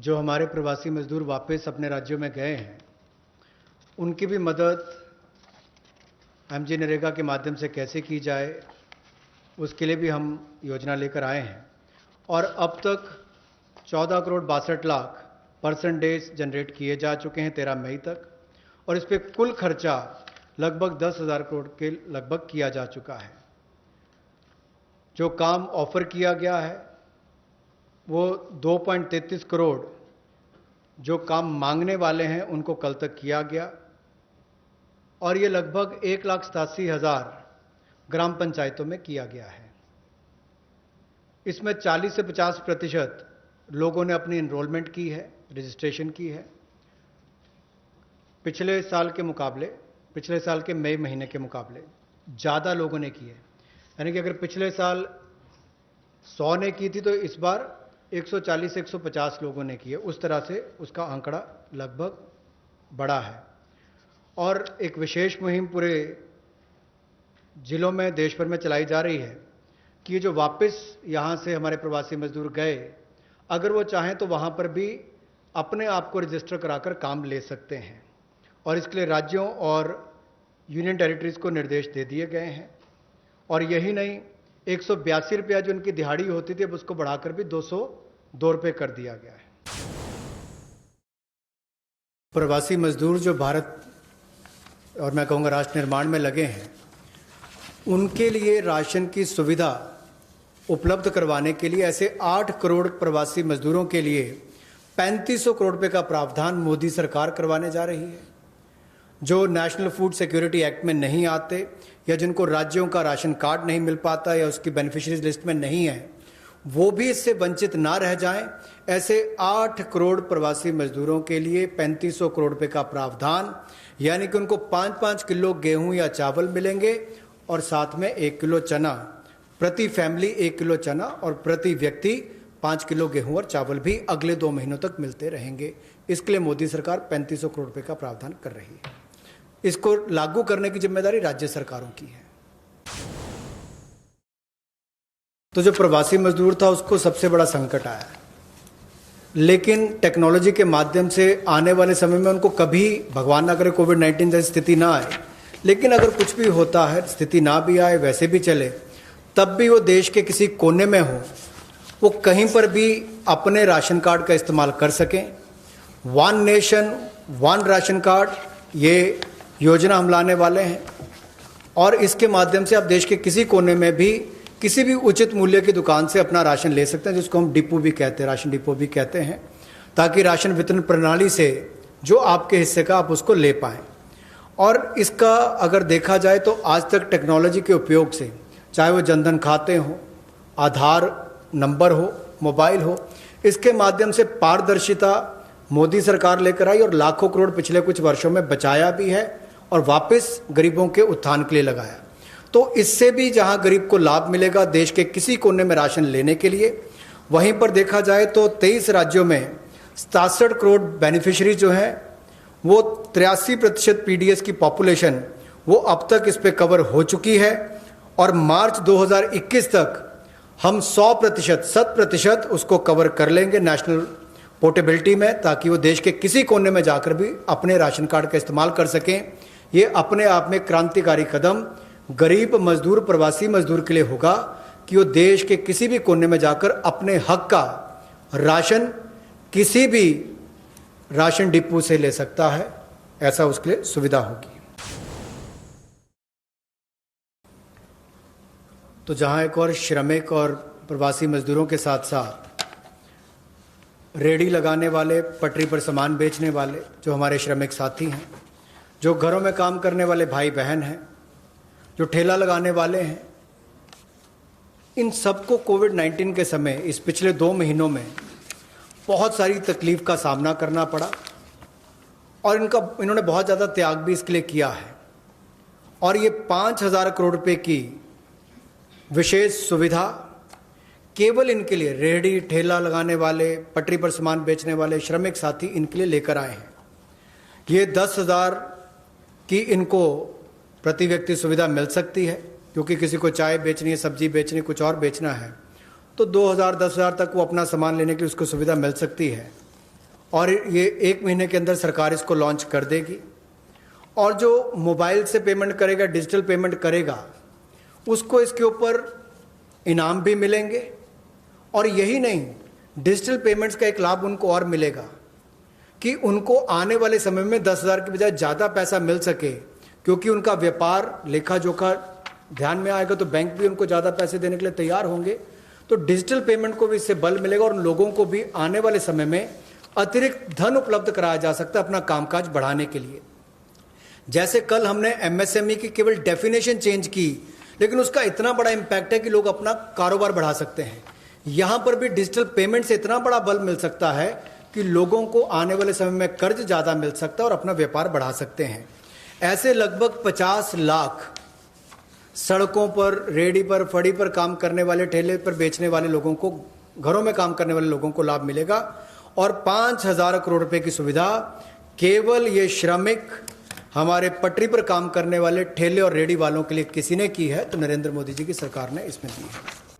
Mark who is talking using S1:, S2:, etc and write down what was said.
S1: जो हमारे प्रवासी मजदूर वापस अपने राज्यों में गए हैं, उनकी भी मदद एमजी नरेगा के माध्यम से कैसे की जाए, उसके लिए भी हम योजना लेकर आए हैं। और अब तक 14 crore 62 lakh person days generate किए जा चुके हैं 13 मई तक, और इस पर कुल खर्चा लगभग 10,000 करोड़ के लगभग किया जा चुका है। जो काम ऑफर किया गया है वो 2.33 करोड़ जो काम मांगने वाले हैं उनको कल तक किया गया, और ये लगभग 1,87,000 ग्राम पंचायतों में किया गया है। इसमें 40 से 50% लोगों ने अपनी एनरोलमेंट की है, रजिस्ट्रेशन की है। पिछले साल के मई महीने के मुकाबले ज़्यादा लोगों ने की है। यानी कि अगर पिछले साल 100 ने की थी तो इस बार 140 से 150 लोगों ने की है। उस तरह से उसका आंकड़ा लगभग बड़ा है। और एक विशेष मुहिम पूरे जिलों में देश भर में चलाई जा रही है कि जो वापस यहाँ से हमारे प्रवासी मजदूर गए, अगर वो चाहें तो वहाँ पर भी अपने आप को रजिस्टर कराकर काम ले सकते हैं। और इसके लिए राज्यों और यूनियन टेरिटरीज को निर्देश दे दिए गए हैं। और यही नहीं, 182 रुपया जो उनकी दिहाड़ी होती थी अब उसको बढ़ाकर भी 202 रुपये कर दिया गया है। प्रवासी मजदूर जो भारत और मैं कहूँगा राष्ट्र निर्माण में लगे हैं, उनके लिए राशन की सुविधा उपलब्ध करवाने के लिए ऐसे 8 करोड़ प्रवासी मजदूरों के लिए 3500 करोड़ रुपए का प्रावधान मोदी सरकार करवाने जा रही है। जो नेशनल फूड सिक्योरिटी एक्ट में नहीं आते या जिनको राज्यों का राशन कार्ड नहीं मिल पाता या उसकी बेनिफिशियरीज लिस्ट में नहीं है, वो भी इससे वंचित ना रह जाएं। ऐसे 8 करोड़ प्रवासी मजदूरों के लिए 3500 करोड़ रुपए का प्रावधान, यानी कि उनको 5-5 किलो गेहूं या चावल मिलेंगे और साथ में 1 किलो चना, प्रति फैमिली 1 किलो चना और प्रति व्यक्ति 5 किलो गेहूं और चावल भी अगले 2 महीनों तक मिलते रहेंगे। इसके लिए मोदी सरकार 3500 करोड़ रुपए का प्रावधान कर रही है। इसको लागू करने की जिम्मेदारी राज्य सरकारों की है। तो जो प्रवासी मजदूर था उसको सबसे बड़ा संकट आया, लेकिन टेक्नोलॉजी के माध्यम से आने वाले समय में उनको कभी, भगवान ना करे, कोविड-19 जैसी स्थिति ना आए, लेकिन अगर कुछ भी होता है, स्थिति ना भी आए, वैसे भी चले, तब भी वो देश के किसी कोने में हो, वो कहीं पर भी अपने राशन कार्ड का इस्तेमाल कर सकें। One nation one ration card, ये योजना हम लाने वाले हैं, और इसके माध्यम से आप देश के किसी कोने में भी किसी भी उचित मूल्य की दुकान से अपना राशन ले सकते हैं, जिसको हम डिपो भी कहते हैं, राशन डिपो भी कहते हैं, ताकि राशन वितरण प्रणाली से जो आपके हिस्से का आप उसको ले पाएँ। और इसका अगर देखा जाए तो आज तक टेक्नोलॉजी के उपयोग से, चाहे वो जनधन खाते हो, आधार नंबर हो, मोबाइल हो, इसके माध्यम से पारदर्शिता मोदी सरकार लेकर आई और लाखों करोड़ पिछले कुछ वर्षों में बचाया भी है और वापस गरीबों के उत्थान के लिए लगाया। तो इससे भी जहां गरीब को लाभ मिलेगा देश के किसी कोने में राशन लेने के लिए, वहीं पर देखा जाए तो 23 राज्यों में 67 करोड़ बेनिफिशियरी जो हैं, वो 83% पीडीएस की पॉपुलेशन वो अब तक इस पे कवर हो चुकी है। और मार्च 2021 तक हम 100% उसको कवर कर लेंगे नेशनल पोर्टेबिलिटी में, ताकि वो देश के किसी कोने में जाकर भी अपने राशन कार्ड का इस्तेमाल कर सकें। ये अपने आप में क्रांतिकारी कदम गरीब मजदूर, प्रवासी मजदूर के लिए होगा कि वो देश के किसी भी कोने में जाकर अपने हक का राशन किसी भी राशन डिपो से ले सकता है, ऐसा उसके लिए सुविधा होगी। तो जहां एक और श्रमिक और प्रवासी मजदूरों के साथ साथ रेहड़ी लगाने वाले, पटरी पर सामान बेचने वाले जो हमारे श्रमिक साथी हैं, जो घरों में काम करने वाले भाई बहन हैं, जो ठेला लगाने वाले हैं, इन सबको कोविड-19 के समय इस पिछले 2 महीनों में बहुत सारी तकलीफ का सामना करना पड़ा और इन्होंने बहुत ज़्यादा त्याग भी इसके लिए किया है। और ये 5,000 करोड़ रुपए की विशेष सुविधा केवल इनके लिए, रेहड़ी ठेला लगाने वाले, पटरी पर सामान बेचने वाले श्रमिक साथी, इनके लिए लेकर आए हैं। ये 10,000 की इनको प्रति व्यक्ति सुविधा मिल सकती है, क्योंकि किसी को चाय बेचनी है, सब्जी बेचनी है, कुछ और बेचना है, तो 2,000 10,000 तक वो अपना सामान लेने की उसको सुविधा मिल सकती है। और ये 1 महीने के अंदर सरकार इसको लॉन्च कर देगी। और जो मोबाइल से पेमेंट करेगा, डिजिटल पेमेंट करेगा, उसको इसके ऊपर इनाम भी मिलेंगे। और यही नहीं, डिजिटल पेमेंट्स का एक लाभ उनको और मिलेगा कि उनको आने वाले समय में 10,000 की बजाय ज़्यादा पैसा मिल सके, क्योंकि उनका व्यापार लेखा जोखा ध्यान में आएगा तो बैंक भी उनको ज़्यादा पैसे देने के लिए तैयार होंगे। तो डिजिटल पेमेंट को भी इससे बल मिलेगा और उन लोगों को भी आने वाले समय में अतिरिक्त धन उपलब्ध कराया जा सकता है अपना कामकाज बढ़ाने के लिए। जैसे कल हमने एमएसएमई की केवल डेफिनेशन चेंज की, लेकिन उसका इतना बड़ा इंपैक्ट है कि लोग अपना कारोबार बढ़ा सकते हैं। यहाँ पर भी डिजिटल पेमेंट से इतना बड़ा बल मिल सकता है कि लोगों को आने वाले समय में कर्ज ज़्यादा मिल सकता है और अपना व्यापार बढ़ा सकते हैं। ऐसे लगभग 50 लाख सड़कों पर, रेहड़ी पर, फड़ी पर काम करने वाले, ठेले पर बेचने वाले लोगों को, घरों में काम करने वाले लोगों को लाभ मिलेगा। और 5,000 करोड़ रुपए की सुविधा केवल ये श्रमिक, हमारे पटरी पर काम करने वाले ठेले और रेहड़ी वालों के लिए किसी ने की है तो नरेंद्र मोदी जी की सरकार ने इसमें दी है।